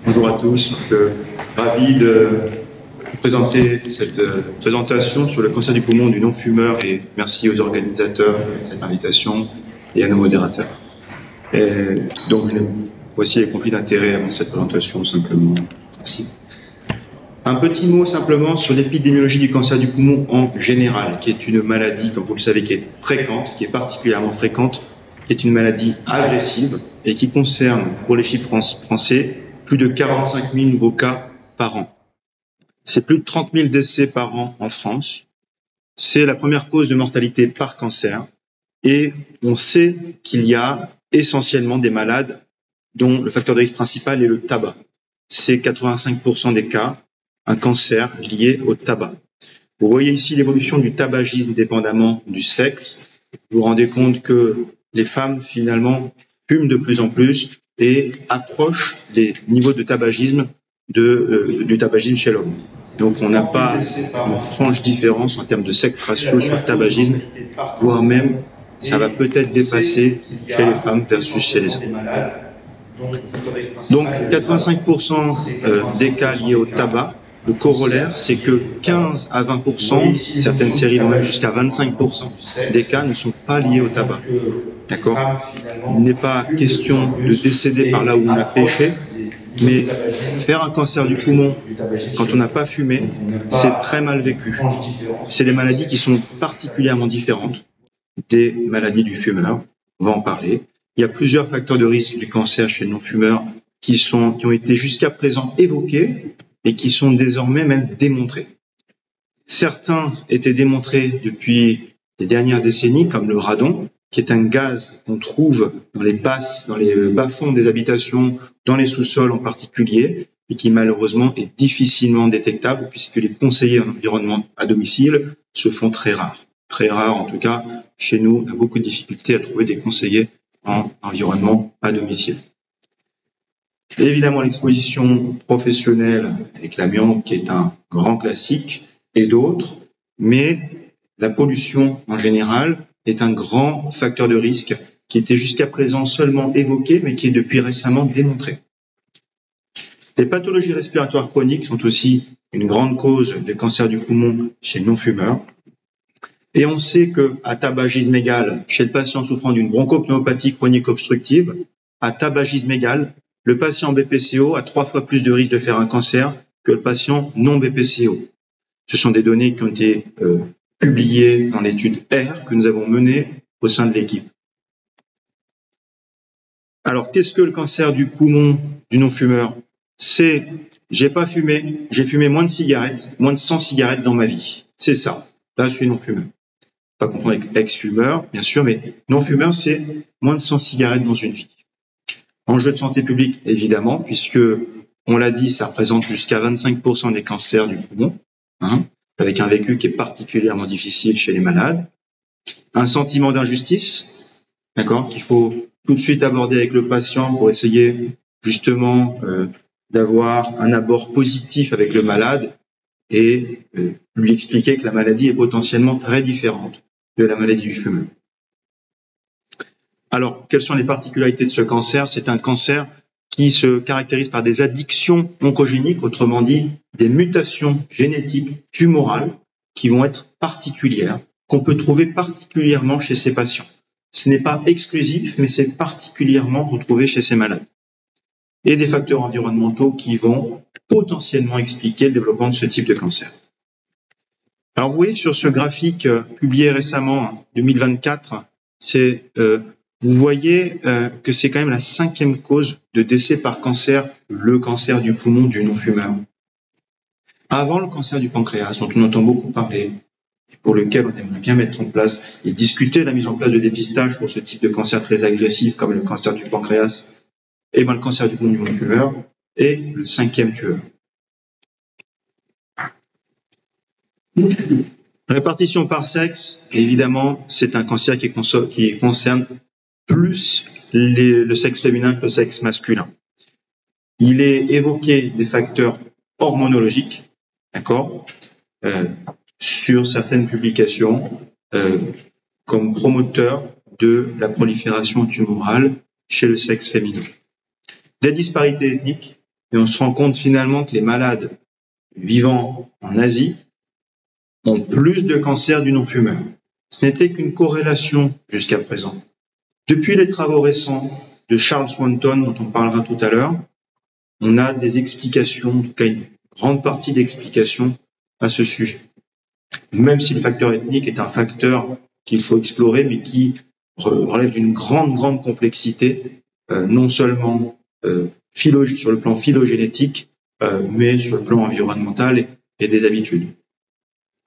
Bonjour à tous, ravi de vous présenter cette présentation sur le cancer du poumon du non-fumeur et merci aux organisateurs de cette invitation et à nos modérateurs. Donc voici les conflits d'intérêts avant cette présentation simplement. Merci. Un petit mot simplement sur l'épidémiologie du cancer du poumon en général, qui est une maladie, comme vous le savez, qui est fréquente, qui est particulièrement fréquente, qui est une maladie agressive et qui concerne, pour les chiffres français, plus de 45 000 nouveaux cas par an. C'est plus de 30 000 décès par an en France. C'est la première cause de mortalité par cancer. Et on sait qu'il y a essentiellement des malades dont le facteur de risque principal est le tabac. C'est 85% des cas, un cancer lié au tabac. Vous voyez ici l'évolution du tabagisme dépendamment du sexe. Vous vous rendez compte que les femmes, finalement, fument de plus en plus et approchent les niveaux de tabagisme du tabagisme chez l'homme. Donc on n'a pas une franche différence en termes de sexe ratio sur le tabagisme, voire même ça va peut-être dépasser chez les femmes versus chez les hommes. Donc 85% des cas liés au tabac, le corollaire, c'est que 15 à 20%, certaines séries vont même jusqu'à 25% des cas ne sont pas liés au tabac. D'accord ? Il n'est pas question de décéder par là où on a péché, mais faire un cancer du poumon quand on n'a pas fumé, c'est très mal vécu. C'est des maladies qui sont particulièrement différentes des maladies du fumeur. On va en parler. Il y a plusieurs facteurs de risque du cancer chez le non-fumeur qui ont été jusqu'à présent évoqués et qui sont désormais même démontrés. Certains étaient démontrés depuis les dernières décennies, comme le radon, qui est un gaz qu'on trouve dans les bas-fonds des habitations, dans les sous-sols en particulier, et qui malheureusement est difficilement détectable puisque les conseillers en environnement à domicile se font très rares. Très rares en tout cas, chez nous, on a beaucoup de difficultés à trouver des conseillers en environnement à domicile. Et évidemment, l'exposition professionnelle avec l'amiante, qui est un grand classique, et d'autres, mais la pollution en général est un grand facteur de risque qui était jusqu'à présent seulement évoqué, mais qui est depuis récemment démontré. Les pathologies respiratoires chroniques sont aussi une grande cause de cancer du poumon chez le non-fumeur. Et on sait qu'à tabagisme égal, chez le patient souffrant d'une bronchopneumopathie chronique obstructive, à tabagisme égal, le patient BPCO a 3 fois plus de risque de faire un cancer que le patient non BPCO. Ce sont des données qui ont été publiées dans l'étude R que nous avons menée au sein de l'équipe. Alors, qu'est-ce que le cancer du poumon du non-fumeur ? C'est, j'ai pas fumé, j'ai fumé moins de 100 cigarettes dans ma vie. C'est ça. Là, je suis non-fumeur. Pas confondre avec ex-fumeur, bien sûr, mais non-fumeur, c'est moins de 100 cigarettes dans une vie. Enjeu de santé publique, évidemment, puisque, on l'a dit, ça représente jusqu'à 25% des cancers du poumon, avec un vécu qui est particulièrement difficile chez les malades. Un sentiment d'injustice, d'accord, qu'il faut tout de suite aborder avec le patient pour essayer justement d'avoir un abord positif avec le malade et lui expliquer que la maladie est potentiellement très différente de la maladie du fumeur. Alors, quelles sont les particularités de ce cancer ? C'est un cancer qui se caractérise par des addictions oncogéniques, autrement dit, des mutations génétiques tumorales qui vont être particulières, qu'on peut trouver particulièrement chez ces patients. Ce n'est pas exclusif, mais c'est particulièrement retrouvé chez ces malades. Et des facteurs environnementaux qui vont potentiellement expliquer le développement de ce type de cancer. Alors, vous voyez sur ce graphique publié récemment, 2024, vous voyez que c'est quand même la 5e cause de décès par cancer, le cancer du poumon du non-fumeur. Avant le cancer du pancréas, dont on entend beaucoup parler, et pour lequel on aimerait bien mettre en place et discuter la mise en place de dépistage pour ce type de cancer très agressif comme le cancer du pancréas, et le cancer du poumon du non-fumeur est le 5e tueur. Répartition par sexe, évidemment, c'est un cancer qui concerne plus le sexe féminin que le sexe masculin. Il est évoqué des facteurs hormonologiques, d'accord, sur certaines publications, comme promoteur de la prolifération tumorale chez le sexe féminin. Des disparités ethniques, et on se rend compte finalement que les malades vivant en Asie ont plus de cancer du non-fumeur. Ce n'était qu'une corrélation jusqu'à présent. Depuis les travaux récents de Charles Swanton, dont on parlera tout à l'heure, on a des explications, en tout cas une grande partie d'explications à ce sujet. Même si le facteur ethnique est un facteur qu'il faut explorer, mais qui relève d'une grande complexité, non seulement sur le plan phylogénétique, mais sur le plan environnemental et des habitudes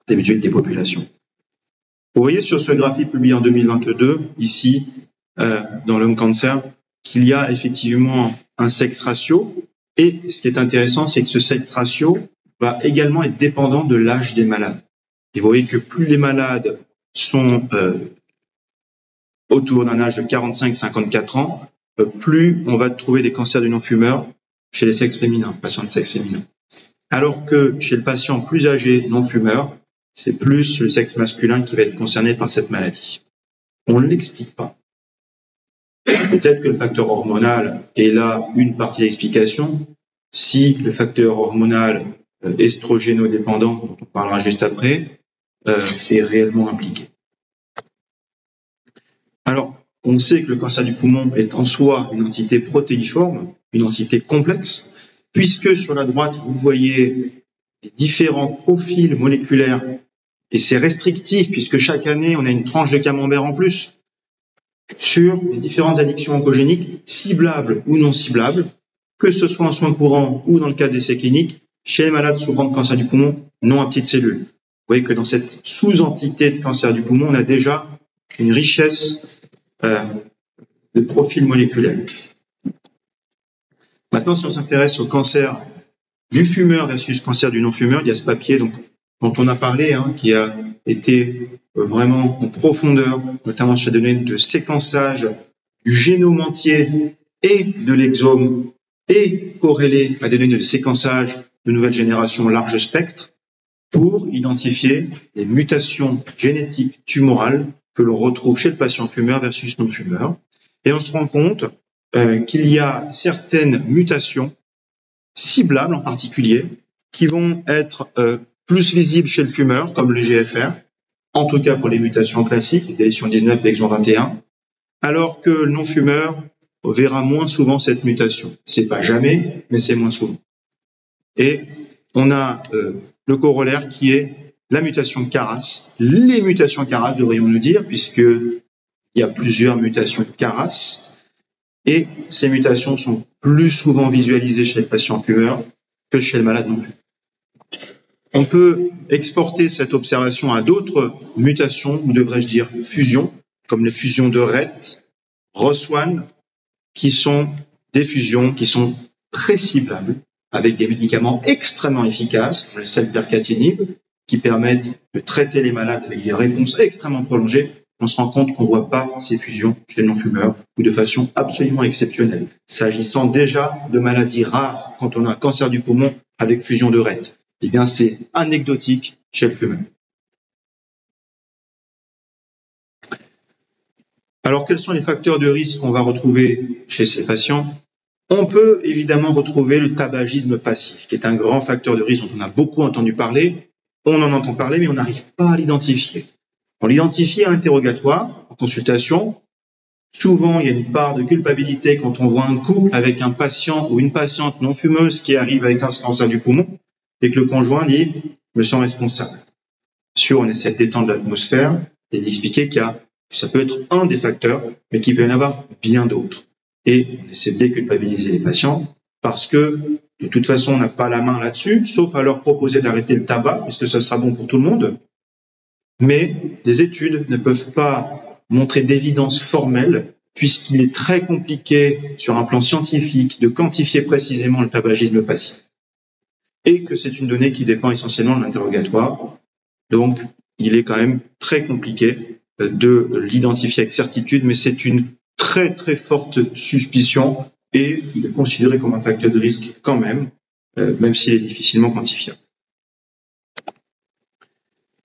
des populations. Vous voyez sur ce graphique publié en 2022, ici, dans Lung Cancer, qu'il y a effectivement un sex ratio, et ce qui est intéressant, c'est que ce sex ratio va également être dépendant de l'âge des malades. Et vous voyez que plus les malades sont autour d'un âge de 45-54 ans, plus on va trouver des cancers du non-fumeur chez les sexes féminins, patients de sexe féminin. Alors que chez le patient plus âgé non-fumeur, c'est plus le sexe masculin qui va être concerné par cette maladie. On ne l'explique pas. Peut-être que le facteur hormonal est là une partie d'explication. Si le facteur hormonal estrogénodépendant, dont on parlera juste après, est réellement impliqué. Alors, on sait que le cancer du poumon est en soi une entité protéiforme, une entité complexe, puisque sur la droite, vous voyez les différents profils moléculaires, et c'est restrictif, puisque chaque année, on a une tranche de camembert en plus, sur les différentes addictions oncogéniques, ciblables ou non ciblables, que ce soit en soins courants ou dans le cadre d'essais cliniques, chez les malades souffrant de cancer du poumon non à petites cellules. Vous voyez que dans cette sous-entité de cancer du poumon, on a déjà une richesse de profils moléculaires. Maintenant, si on s'intéresse au cancer du fumeur versus cancer du non-fumeur, il y a ce papier dont on a parlé, qui a été vraiment en profondeur, notamment sur des données de séquençage du génome entier et de l'exome, et corrélé à des données de séquençage de nouvelle génération large spectre, pour identifier les mutations génétiques tumorales que l'on retrouve chez le patient fumeur versus non-fumeur. Et on se rend compte qu'il y a certaines mutations ciblables en particulier qui vont être plus visibles chez le fumeur, comme le GFR, en tout cas pour les mutations classiques, les délétions 19 et exon 21, alors que le non-fumeur verra moins souvent cette mutation. C'est pas jamais, mais c'est moins souvent. Et on a le corollaire qui est la mutation KRAS, les mutations KRAS devrions-nous dire, puisqu'il y a plusieurs mutations KRAS, et ces mutations sont plus souvent visualisées chez le patient fumeur que chez le malade non-fumeur. On peut exporter cette observation à d'autres mutations, ou devrais-je dire fusions, comme les fusions de RET, ROS1, qui sont des fusions qui sont très ciblables, avec des médicaments extrêmement efficaces, comme le selpercatinib, qui permettent de traiter les malades avec des réponses extrêmement prolongées. On se rend compte qu'on ne voit pas ces fusions chez les non-fumeurs ou de façon absolument exceptionnelle. S'agissant déjà de maladies rares, quand on a un cancer du poumon avec fusion de RET, eh bien c'est anecdotique chez le fumeur. Alors quels sont les facteurs de risque qu'on va retrouver chez ces patients? On peut évidemment retrouver le tabagisme passif, qui est un grand facteur de risque dont on a beaucoup entendu parler. On en entend parler, mais on n'arrive pas à l'identifier. On l'identifie à l'interrogatoire, en consultation. Souvent, il y a une part de culpabilité quand on voit un couple avec un patient ou une patiente non fumeuse qui arrive avec un cancer du poumon et que le conjoint dit « je me sens responsable ». Sûr, on essaie de détendre l'atmosphère et d'expliquer que ça peut être un des facteurs, mais qu'il peut y en avoir bien d'autres. Et on essaie de déculpabiliser les patients parce que de toute façon, on n'a pas la main là-dessus, sauf à leur proposer d'arrêter le tabac, puisque ça sera bon pour tout le monde. Mais les études ne peuvent pas montrer d'évidence formelle, puisqu'il est très compliqué sur un plan scientifique de quantifier précisément le tabagisme passif. Et que c'est une donnée qui dépend essentiellement de l'interrogatoire. Donc, il est quand même très compliqué de l'identifier avec certitude, mais c'est une très très forte suspicion et il est considéré comme un facteur de risque quand même s'il est difficilement quantifiable.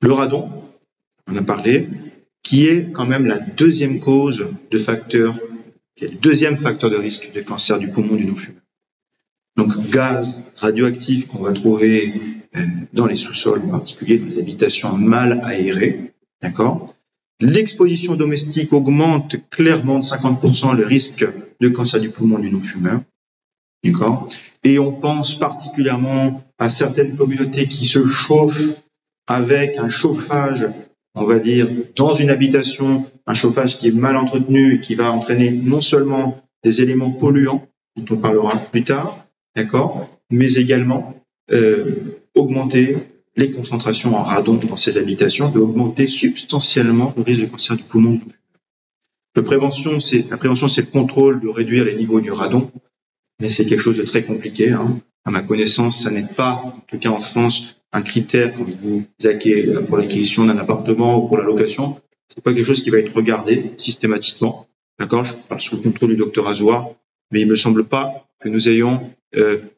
Le radon, on a parlé, qui est quand même la deuxième cause de facteur, qui est le deuxième facteur de risque de cancer du poumon du non-fumeur. donc gaz radioactif qu'on va trouver dans les sous-sols, en particulier des habitations mal aérées, d'accord. L'exposition domestique augmente clairement de 50% le risque de cancer du poumon du non-fumeur, d'accord. Et on pense particulièrement à certaines communautés qui se chauffent avec un chauffage, on va dire, dans une habitation, un chauffage qui est mal entretenu et qui va entraîner non seulement des éléments polluants, dont on parlera plus tard, d'accord, mais également augmenter les concentrations en radon dans ces habitations, de augmenter substantiellement le risque de cancer du poumon. La prévention, c'est le contrôle de réduire les niveaux du radon, mais c'est quelque chose de très compliqué. Hein. À ma connaissance, ça n'est pas, en tout cas en France, un critère quand vous acquérez pour l'acquisition d'un appartement ou pour la location. C'est pas quelque chose qui va être regardé systématiquement. D'accord, je parle sous le contrôle du docteur Azoar, mais il me semble pas que nous ayons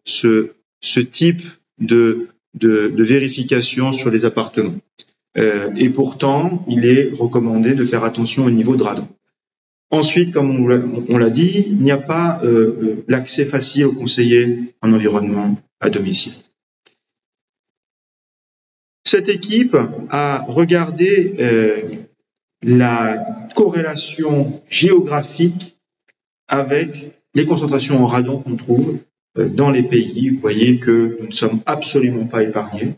ce type de vérification sur les appartements. Et pourtant, il est recommandé de faire attention au niveau de radon. Ensuite, comme on l'a dit, il n'y a pas l'accès facile aux conseillers en environnement à domicile. Cette équipe a regardé la corrélation géographique avec les concentrations en radon qu'on trouve dans les pays. Vous voyez que nous ne sommes absolument pas épargnés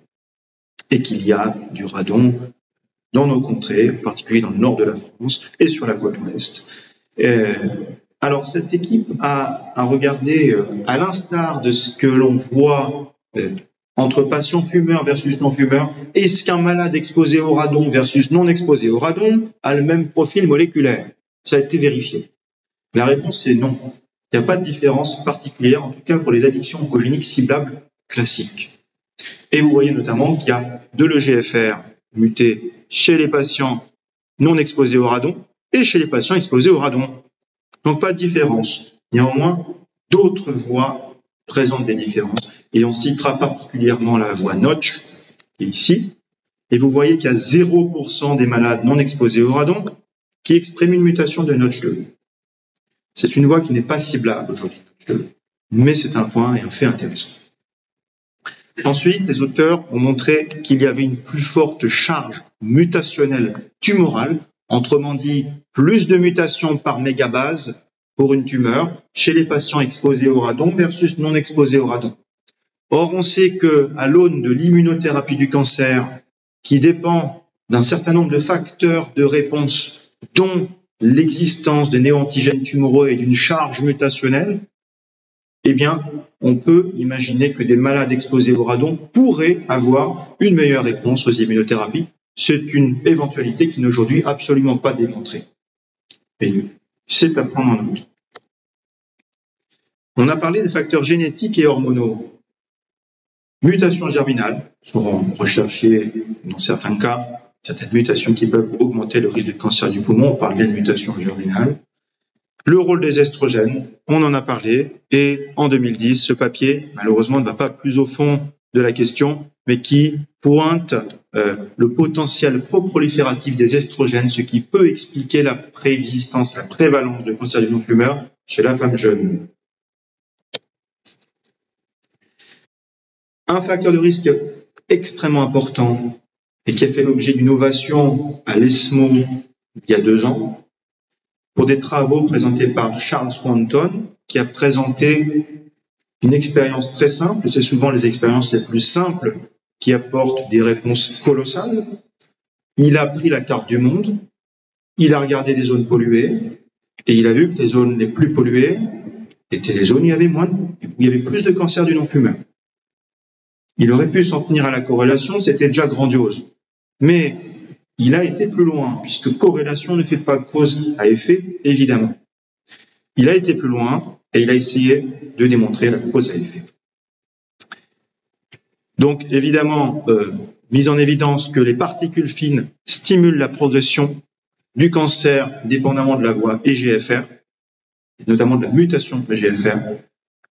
et qu'il y a du radon dans nos contrées, en particulier dans le nord de la France et sur la côte ouest. Alors cette équipe a regardé, à l'instar de ce que l'on voit entre patients fumeurs versus non-fumeurs, est-ce qu'un malade exposé au radon versus non exposé au radon a le même profil moléculaire? Ça a été vérifié. La réponse est non. Il n'y a pas de différence particulière, en tout cas pour les addictions oncogéniques ciblables classiques. Et vous voyez notamment qu'il y a de l'EGFR muté chez les patients non exposés au radon et chez les patients exposés au radon. Donc pas de différence. Néanmoins, d'autres voies présentent des différences. Et on citera particulièrement la voie Notch, qui est ici. Et vous voyez qu'il y a 0% des malades non exposés au radon qui expriment une mutation de Notch 2. C'est une voie qui n'est pas ciblable aujourd'hui, mais c'est un point et un fait intéressant. Ensuite, les auteurs ont montré qu'il y avait une plus forte charge mutationnelle tumorale, autrement dit, plus de mutations par mégabase pour une tumeur chez les patients exposés au radon versus non exposés au radon. Or, on sait qu'à l'aune de l'immunothérapie du cancer, qui dépend d'un certain nombre de facteurs de réponse, dont l'existence de néoantigènes tumoraux et d'une charge mutationnelle, eh bien, on peut imaginer que des malades exposés au radon pourraient avoir une meilleure réponse aux immunothérapies. C'est une éventualité qui n'est aujourd'hui absolument pas démontrée. Mais c'est à prendre en compte. On a parlé des facteurs génétiques et hormonaux. Mutations germinales seront recherchées dans certains cas, certaines mutations qui peuvent augmenter le risque de cancer du poumon. On parle bien de mutations germinales. Le rôle des estrogènes, on en a parlé, et en 2010, ce papier, malheureusement, ne va pas plus au fond de la question, mais qui pointe le potentiel pro-prolifératif des estrogènes, ce qui peut expliquer la préexistence, la prévalence de cancer du non-fumeur chez la femme jeune. Un facteur de risque extrêmement important et qui a fait l'objet d'une ovation à l'ESMO il y a 2 ans, pour des travaux présentés par Charles Swanton, qui a présenté une expérience très simple. C'est souvent les expériences les plus simples qui apportent des réponses colossales. Il a pris la carte du monde, il a regardé les zones polluées, et il a vu que les zones les plus polluées étaient les zones où il y avait plus de cancer du non-fumeur. Il aurait pu s'en tenir à la corrélation, c'était déjà grandiose. Mais il a été plus loin, puisque corrélation ne fait pas cause à effet, évidemment. Il a été plus loin et il a essayé de démontrer la cause à effet. Donc, évidemment, mise en évidence que les particules fines stimulent la progression du cancer dépendamment de la voie EGFR, notamment de la mutation de l'EGFR,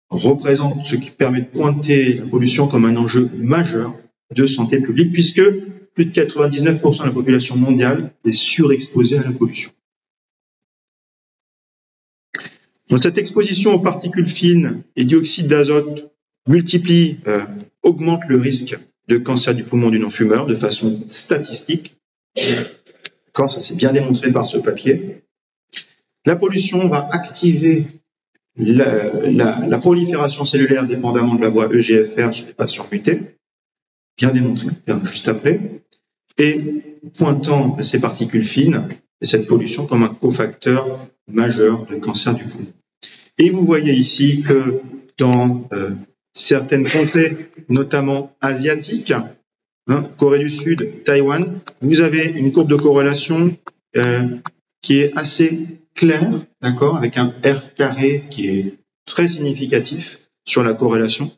représente ce qui permet de pointer la pollution comme un enjeu majeur de santé publique, puisque plus de 99% de la population mondiale est surexposée à la pollution. Donc cette exposition aux particules fines et dioxyde d'azote augmente le risque de cancer du poumon du non-fumeur de façon statistique. D'accord, ça c'est bien démontré par ce papier. La pollution va activer la prolifération cellulaire dépendamment de la voie EGFR chez les patients mutés, bien démontré, juste après, et pointant ces particules fines et cette pollution comme un cofacteur majeur de cancer du poumon. Et vous voyez ici que dans certaines contrées, notamment asiatiques, Corée du Sud, Taïwan, vous avez une courbe de corrélation qui est assez claire, d'accord, avec un R carré qui est très significatif sur la corrélation,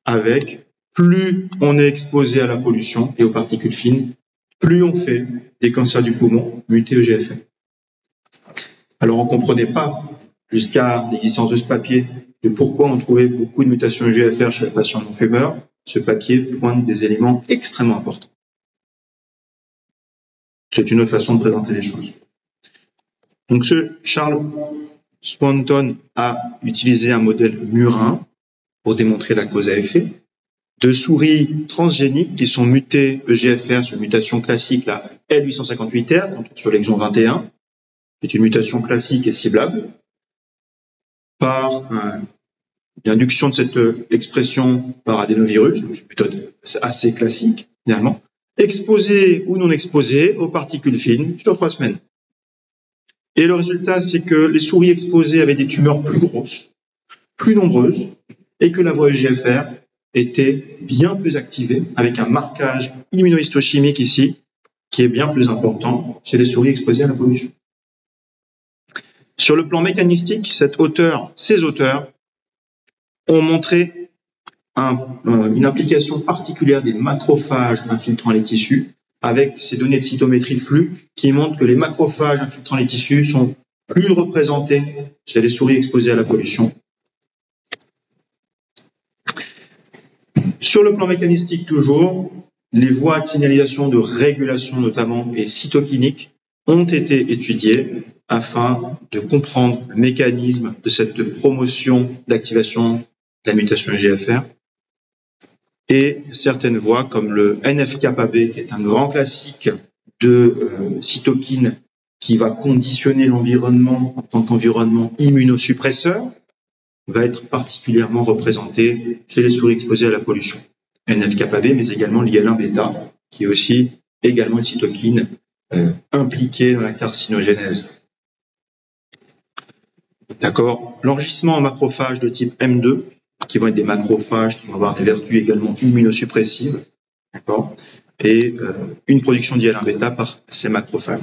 avec plus on est exposé à la pollution et aux particules fines, plus on fait des cancers du poumon mutés EGFR. Alors on ne comprenait pas, jusqu'à l'existence de ce papier, de pourquoi on trouvait beaucoup de mutations EGFR chez les patients non-fumeurs. Ce papier pointe des éléments extrêmement importants. C'est une autre façon de présenter les choses. Donc ce Charles Swanton a utilisé un modèle murin pour démontrer la cause à effet de souris transgéniques qui sont mutées EGFR sur une mutation classique, la L858R, qu'on trouve sur l'exon 21, qui est une mutation classique et ciblable, par l'induction de cette expression par adénovirus, donc une méthode assez classique, finalement, exposée ou non exposée aux particules fines sur 3 semaines. Et le résultat, c'est que les souris exposées avaient des tumeurs plus grosses, plus nombreuses, et que la voie EGFR était bien plus activée, avec un marquage immunohistochimique ici, qui est bien plus important chez les souris exposées à la pollution. Sur le plan mécanistique, ces auteurs ont montré une implication particulière des macrophages infiltrant les tissus, avec ces données de cytométrie de flux qui montrent que les macrophages infiltrant les tissus sont plus représentés chez les souris exposées à la pollution. Sur le plan mécanistique toujours, les voies de signalisation de régulation notamment et cytokiniques ont été étudiées afin de comprendre le mécanisme de cette promotion d'activation de la mutation EGFR. Et certaines voies comme le NF-κB, qui est un grand classique de cytokine qui va conditionner l'environnement en tant qu'environnement immunosuppresseur, va être particulièrement représenté chez les souris exposées à la pollution. NF-κB, mais également l'IL-1β, qui est aussi également une cytokine impliquée dans la carcinogénèse. D'accord. L'enrichissement en macrophages de type M2, qui vont être des macrophages qui vont avoir des vertus également immunosuppressives, d'accord, et une production d'IL-1β par ces macrophages.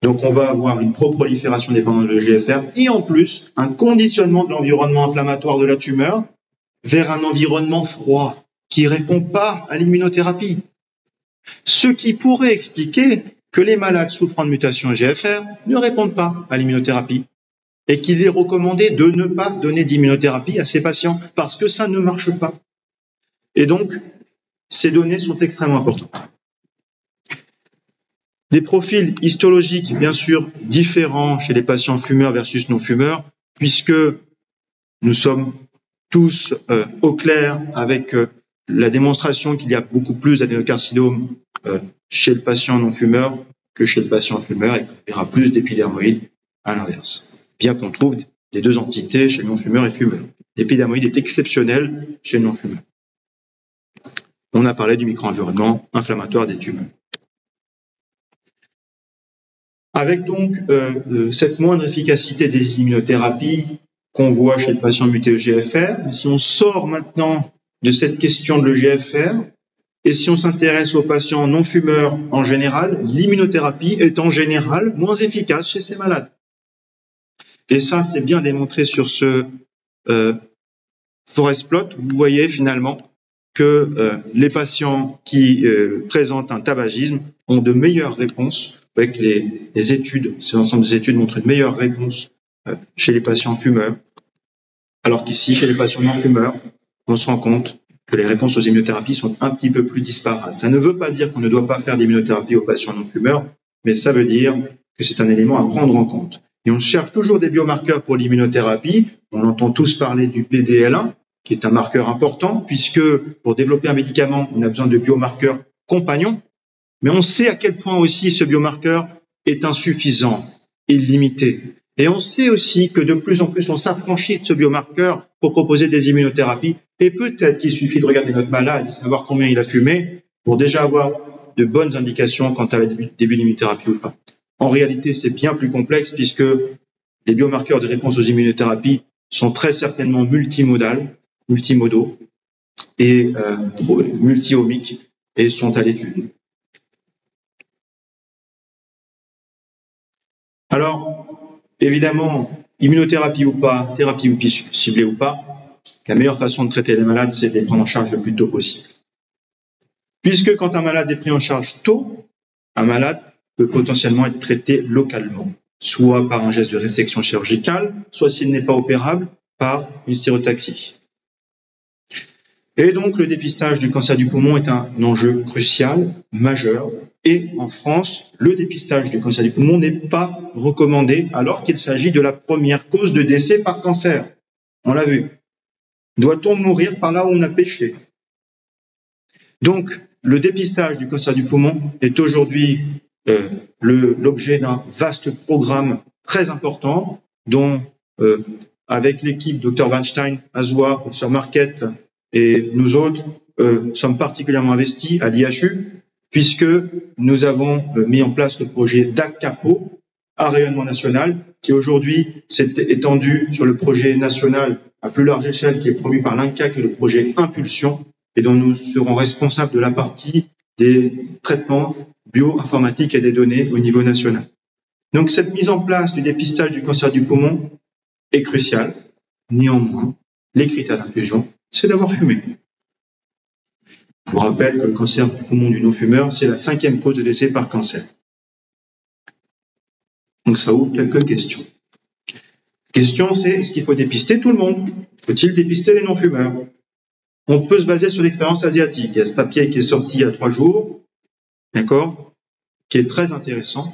Donc on va avoir une pro-prolifération dépendante de l'EGFR et en plus un conditionnement de l'environnement inflammatoire de la tumeur vers un environnement froid qui ne répond pas à l'immunothérapie. Ce qui pourrait expliquer que les malades souffrant de mutation EGFR ne répondent pas à l'immunothérapie et qu'il est recommandé de ne pas donner d'immunothérapie à ces patients parce que ça ne marche pas. Et donc, ces données sont extrêmement importantes. Des profils histologiques, bien sûr, différents chez les patients fumeurs versus non-fumeurs, puisque nous sommes tous au clair avec la démonstration qu'il y a beaucoup plus d'adénocarcinome chez le patient non-fumeur que chez le patient fumeur et qu'il y aura plus d'épidermoïdes à l'inverse. Bien qu'on trouve les deux entités chez le non-fumeur et fumeur. L'épidermoïde est exceptionnel chez le non-fumeur. On a parlé du micro-environnement inflammatoire des tumeurs. Avec donc cette moindre efficacité des immunothérapies qu'on voit chez le patient muté EGFR, si on sort maintenant de cette question de l'EGFR, et si on s'intéresse aux patients non-fumeurs en général, l'immunothérapie est en général moins efficace chez ces malades. Et ça, c'est bien démontré sur ce forest plot. Vous voyez finalement que les patients qui présentent un tabagisme ont de meilleures réponses avec les études. Ces ensembles des études montrent une meilleure réponse chez les patients fumeurs, alors qu'ici, chez les patients non-fumeurs, on se rend compte que les réponses aux immunothérapies sont un petit peu plus disparates. Ça ne veut pas dire qu'on ne doit pas faire d'immunothérapie aux patients non-fumeurs, mais ça veut dire que c'est un élément à prendre en compte. Et on cherche toujours des biomarqueurs pour l'immunothérapie. On entend tous parler du PDL1, qui est un marqueur important, puisque pour développer un médicament, on a besoin de biomarqueurs compagnons. Mais on sait à quel point aussi ce biomarqueur est insuffisant et limité. Et on sait aussi que de plus en plus, on s'affranchit de ce biomarqueur pour proposer des immunothérapies. Et peut-être qu'il suffit de regarder notre malade et savoir combien il a fumé pour déjà avoir de bonnes indications quant à la début d'immunothérapie ou pas. En réalité, c'est bien plus complexe puisque les biomarqueurs de réponse aux immunothérapies sont très certainement multimodaux et multi-omiques et sont à l'étude. Alors, évidemment, immunothérapie ou pas, thérapie ou ciblée ou pas, la meilleure façon de traiter les malades, c'est de les prendre en charge le plus tôt possible. Puisque quand un malade est pris en charge tôt, un malade peut potentiellement être traité localement, soit par un geste de résection chirurgicale, soit s'il n'est pas opérable, par une stérotaxie. Et donc, le dépistage du cancer du poumon est un enjeu crucial, majeur, et en France, le dépistage du cancer du poumon n'est pas recommandé alors qu'il s'agit de la première cause de décès par cancer. On l'a vu. Doit-on mourir par là où on a péché? Donc, le dépistage du cancer du poumon est aujourd'hui l'objet d'un vaste programme très important dont, avec l'équipe Dr Weinstein, Azoua, Professeur Marquette et nous autres, sommes particulièrement investis à l'IHU puisque nous avons mis en place le projet DAC-CAPO à rayonnement national qui aujourd'hui s'est étendu sur le projet national à plus large échelle qui est promu par l'INCA, qui est le projet Impulsion et dont nous serons responsables de la partie des traitements bioinformatiques et des données au niveau national. Donc cette mise en place du dépistage du cancer du poumon est cruciale. Néanmoins, les critères d'inclusion, c'est d'avoir fumé. Je vous rappelle que le cancer du poumon du non-fumeur, c'est la 5e cause de décès par cancer. Donc ça ouvre quelques questions. La question c'est, est-ce qu'il faut dépister tout le monde? Faut-il dépister les non-fumeurs? On peut se baser sur l'expérience asiatique. Il y a ce papier qui est sorti il y a 3 jours, d'accord, qui est très intéressant,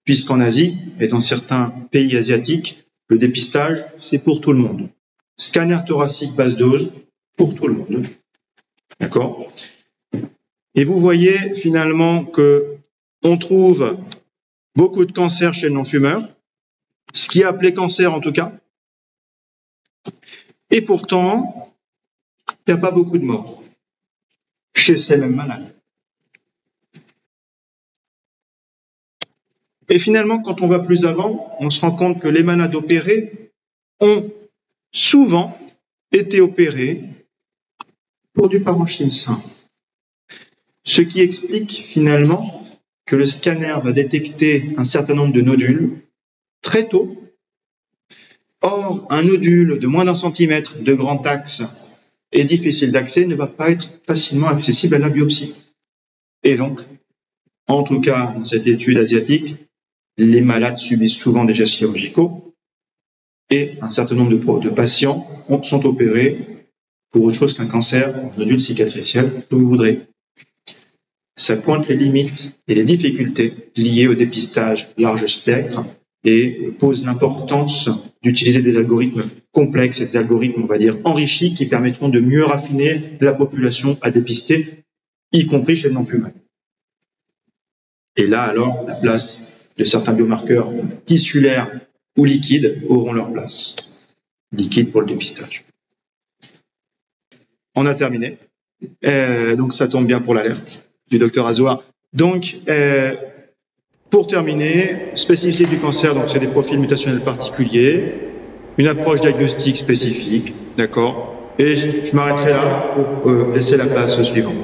puisqu'en Asie et dans certains pays asiatiques, le dépistage, c'est pour tout le monde. Scanner thoracique basse dose, pour tout le monde. D'accord? Et vous voyez finalement que on trouve beaucoup de cancers chez le non-fumeur, ce qui est appelé cancer en tout cas, et pourtant, il n'y a pas beaucoup de morts chez ces mêmes malades. Et finalement, quand on va plus avant, on se rend compte que les malades opérés ont souvent été opérés pour du parenchyme sain. Ce qui explique finalement que le scanner va détecter un certain nombre de nodules très tôt. Or, un nodule de moins d'1 centimètre de grand axe et difficile d'accès ne va pas être facilement accessible à la biopsie. Et donc, en tout cas, dans cette étude asiatique, les malades subissent souvent des gestes chirurgicaux et un certain nombre de patients sont opérés pour autre chose qu'un cancer, un nodule cicatriciel, que vous voudrez. Ça pointe les limites et les difficultés liées au dépistage large spectre et pose l'importance d'utiliser des algorithmes complexes et des algorithmes, on va dire, enrichis qui permettront de mieux raffiner la population à dépister, y compris chez le non-fumeur. Et là, alors, la place de certains biomarqueurs tissulaires ou liquides auront leur place. Liquide pour le dépistage. On a terminé. Donc, ça tombe bien pour l'alerte du docteur Azoua. Donc, pour terminer, spécificité du cancer, donc c'est des profils mutationnels particuliers, une approche diagnostique spécifique, d'accord? Et je m'arrêterai là pour laisser la place au suivant.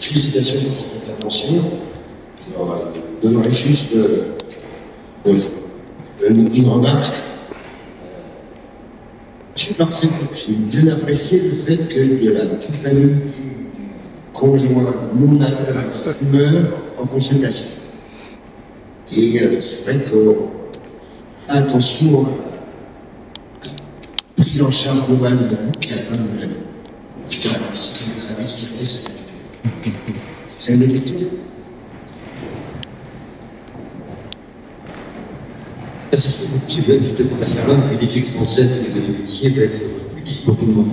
Félicitations pour cette intervention. Je donnerai juste une remarque. J'ai bien apprécié le fait qu'il y a la totalité conjoint non atteint fumeur en consultation. Et c'est vrai qu'on a attention à la prise en charge globale de la qui atteint le maladie. Je te remercie de la difficulté. C'est une des questions. C'est peut-être pas savoir que l'éthique française que vous avez initiée va être utile pour tout le monde.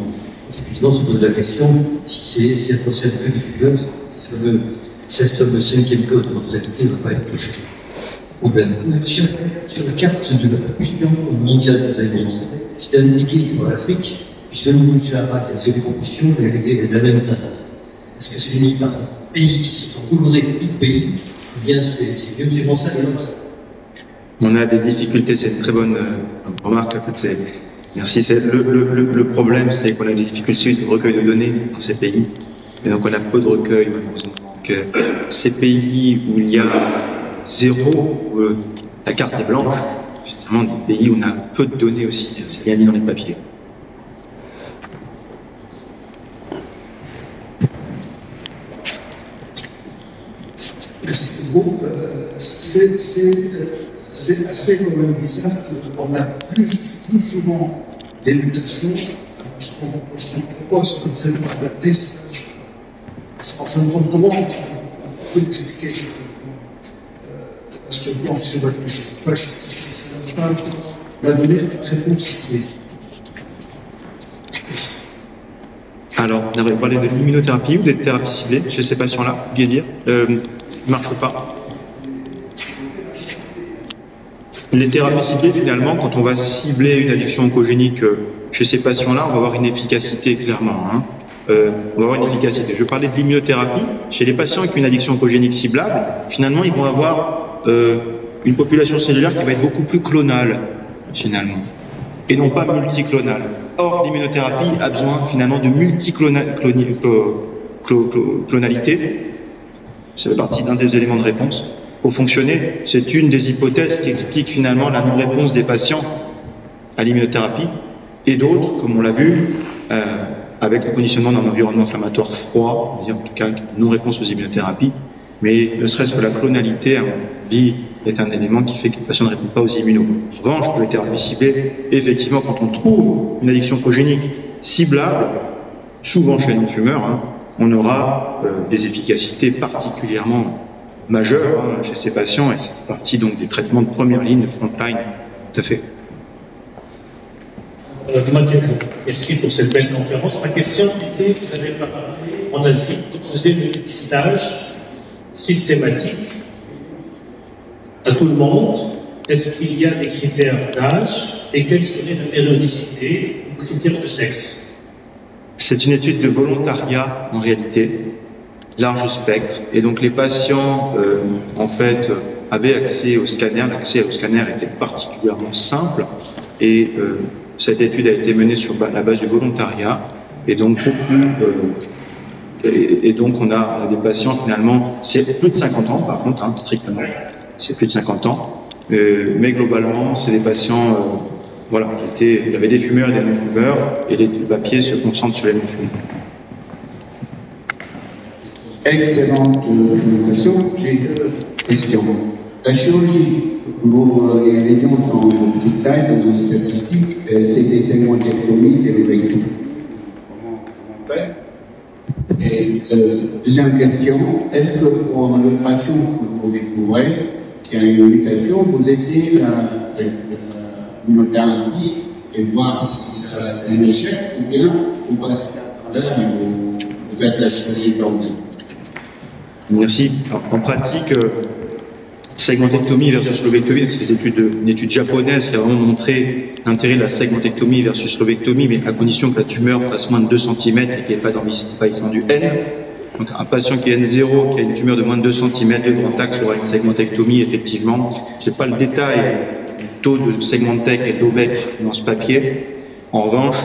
Effectivement, on se pose la question si elle possède que des figures, cette fameuse cinquième code de mortalité ne va pas être touchée. Problème. Sur la carte de la population mondiale que vous avez montrée, c'est indiqué pour l'Afrique, puisque nous, il y a ces proportions de la même taille. Est-ce que c'est mis par pays qui sont colorés de tout pays, ou bien c'est vraiment ça les autres? On a des difficultés, c'est une très bonne remarque. En fait, merci. Le problème, c'est qu'on a des difficultés de recueil de données dans ces pays, et donc on a peu de recueil malheureusement. Donc, ces pays où il y a zéro, où la carte est blanche, justement des pays où on a peu de données aussi. C'est bien mis dans les papiers. Bon, c'est assez quand même bizarre qu'on a plus souvent des mutations qu'on propose comme traitement adapté. En fin de compte, comment on peut expliquer ce plan physiologique? La donnée est très compliquée. Alors, on avait parlé de l'immunothérapie ou des thérapies ciblées chez ces patients-là, oubliez de dire, ne marche pas. Les thérapies ciblées, finalement, quand on va cibler une addiction oncogénique chez ces patients-là, on va avoir une efficacité, clairement. Hein. On va avoir une efficacité. Je parlais de l'immunothérapie. Chez les patients avec une addiction oncogénique ciblable, finalement, ils vont avoir une population cellulaire qui va être beaucoup plus clonale, finalement, et non pas multiclonale. Or, l'immunothérapie a besoin, finalement, de multiclonalité. Ça fait partie d'un des éléments de réponse. Pour fonctionner, c'est une des hypothèses qui explique finalement la non-réponse des patients à l'immunothérapie, et d'autres, comme on l'a vu, avec le conditionnement d'un environnement inflammatoire froid, on va dire en tout cas non-réponse aux immunothérapies, mais ne serait-ce que la clonalité, est un élément qui fait que le patient ne répond pas aux immunos. En revanche, pour les thérapies ciblées, effectivement, quand on trouve une addiction oncogénique ciblable, souvent chez les non-fumeurs, hein, on aura des efficacités particulièrement majeures chez ces patients, et c'est partie donc des traitements de première ligne, de frontline, tout à fait. Merci pour cette belle conférence. Ma question était, vous avez parlé en Asie, vous faisiez le dépistage systématique à tout le monde. Est-ce qu'il y a des critères d'âge et quelle serait la périodicité ou critères de sexe? C'est une étude de volontariat en réalité, large spectre, et donc les patients en fait avaient accès au scanner. L'accès au scanner était particulièrement simple et cette étude a été menée sur la base du volontariat, et donc et donc on a des patients finalement, c'est plus de 50 ans par contre, strictement, c'est plus de 50 ans, mais globalement c'est des patients voilà, il y avait des fumeurs et des non-fumeurs, et le papier se concentre sur les non-fumeurs. Excellente présentation. J'ai deux questions. La chirurgie, les lésions sont de petite taille dans les statistiques, c'est des segmentectomies, des lobectomies. Et deuxième question, est-ce que pour le patient que vous découvrez, qui a une mutation, vous essayez l'immunothérapie et voir si c'est un échec, ou bien vous passez à travers et vous faites la chirurgie d'organe? Merci. Alors, en pratique, segmentectomie versus lobectomie, c'est une étude japonaise qui a vraiment montré l'intérêt de la segmentectomie versus lobectomie, mais à condition que la tumeur fasse moins de 2 cm et qu'il n'y ait pas d'envahissement du N. Donc un patient qui est N0, qui a une tumeur de moins de 2 cm de grand axe aura une segmentectomie, effectivement. Je n'ai pas le détail du taux de segmentec et d'obec dans ce papier. En revanche,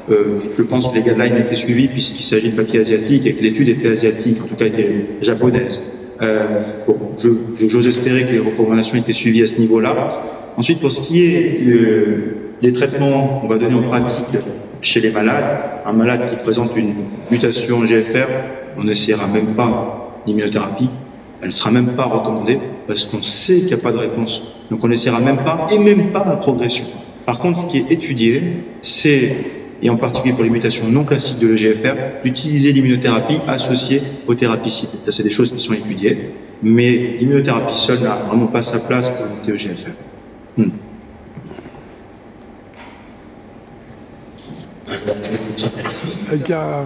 je pense que les guidelines étaient suivis puisqu'il s'agit de papier asiatique et que l'étude était asiatique, en tout cas était japonaise. Bon, j'ose espérer que les recommandations étaient suivies à ce niveau-là. Ensuite, pour ce qui est des traitements qu'on va donner en pratique chez les malades, un malade qui présente une mutation GFR, on n'essaiera même pas l'immunothérapie, elle ne sera même pas recommandée parce qu'on sait qu'il n'y a pas de réponse. Donc on n'essaiera même pas, et même pas la progression. Par contre, ce qui est étudié, c'est et en particulier pour les mutations non classiques de l'EGFR, d'utiliser l'immunothérapie associée aux thérapies ciblées. Ça, c'est des choses qui sont étudiées, mais l'immunothérapie seule n'a vraiment pas sa place pour lutter EGFR. Merci. Il y a...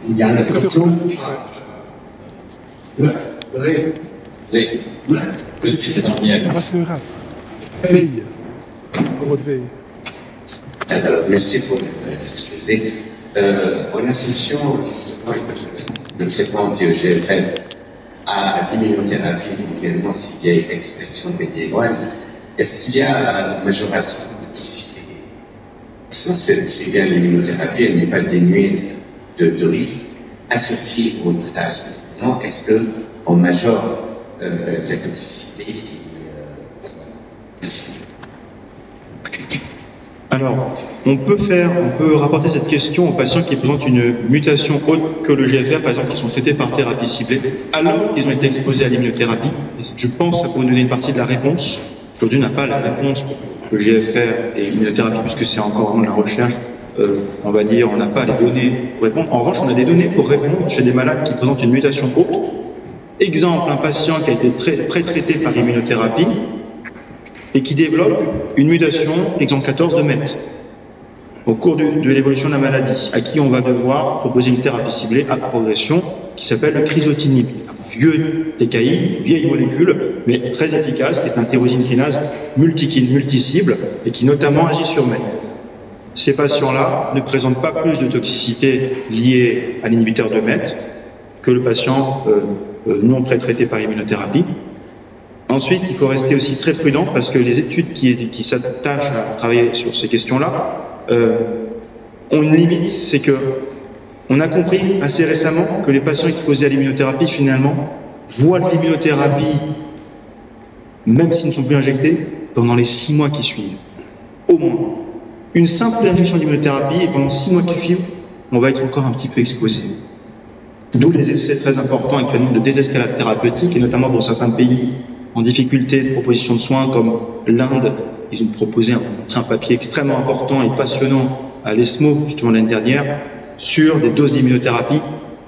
Il y a une question. Petite dernière. Veille. Merci pour l'exposer. En associant justement le traitement anti-EGFR à l'immunothérapie, donc également s'il y a expression des guénoines, est-ce qu'il y a majoration de toxicité? Parce qu'on sait bien l'immunothérapie, elle n'est pas dénuée de risques associés au traitement. Est-ce qu'on majore la toxicité? Merci. Alors, on peut rapporter cette question aux patients qui présentent une mutation autre que le GFR, par exemple, qui sont traités par thérapie ciblée, alors qu'ils ont été exposés à l'immunothérapie. Je pense que ça pourrait nous donner une partie de la réponse. Aujourd'hui, on n'a pas la réponse pour le GFR et l'immunothérapie, puisque c'est encore vraiment de la recherche. On va dire, on n'a pas les données pour répondre. En revanche, on a des données pour répondre chez des malades qui présentent une mutation autre. Exemple, un patient qui a été pré-traité par immunothérapie et qui développe une mutation, exemple 14 de MET, au cours de l'évolution de la maladie, à qui on va devoir proposer une thérapie ciblée à progression qui s'appelle le crizotinib, un vieux TKI, vieille molécule, mais très efficace, qui est un tyrosine kinase multikine, multicible, et qui notamment agit sur MET. Ces patients-là ne présentent pas plus de toxicité liée à l'inhibiteur de MET que le patient non pré-traité par immunothérapie. Ensuite, il faut rester aussi très prudent parce que les études qui s'attachent à travailler sur ces questions-là ont une limite, c'est que on a compris assez récemment que les patients exposés à l'immunothérapie, finalement, voient de l'immunothérapie, même s'ils ne sont plus injectés, pendant les 6 mois qui suivent. Au moins. Une simple injection d'immunothérapie, et pendant 6 mois qui suivent, on va être encore un petit peu exposé. D'où les essais très importants actuellement de désescalade thérapeutique, et notamment pour certains pays en difficulté de proposition de soins comme l'Inde. Ils ont proposé un papier extrêmement important et passionnant à l'ESMO, justement l'année dernière, sur des doses d'immunothérapie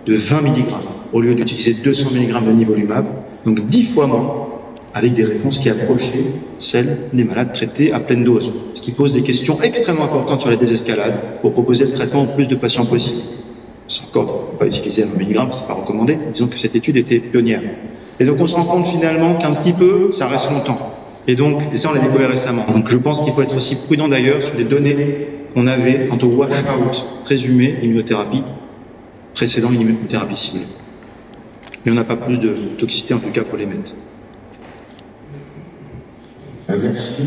de 20 mg, au lieu d'utiliser 200 mg de nivolumab, donc 10 fois moins, avec des réponses qui approchaient celles des malades traités à pleine dose. Ce qui pose des questions extrêmement importantes sur la désescalade pour proposer le traitement au plus de patients possible. C'est encore, on ne peut pas utiliser 20 mg, c'est pas recommandé. Disons que cette étude était pionnière. Et donc on se rend compte finalement qu'un petit peu, ça reste longtemps. Et ça on l'a découvert récemment. Donc je pense qu'il faut être aussi prudent d'ailleurs sur les données qu'on avait quant au washout présumé d'immunothérapie précédant l'immunothérapie ciblée. Mais on n'a pas plus de toxicité en tout cas pour les MET. Merci.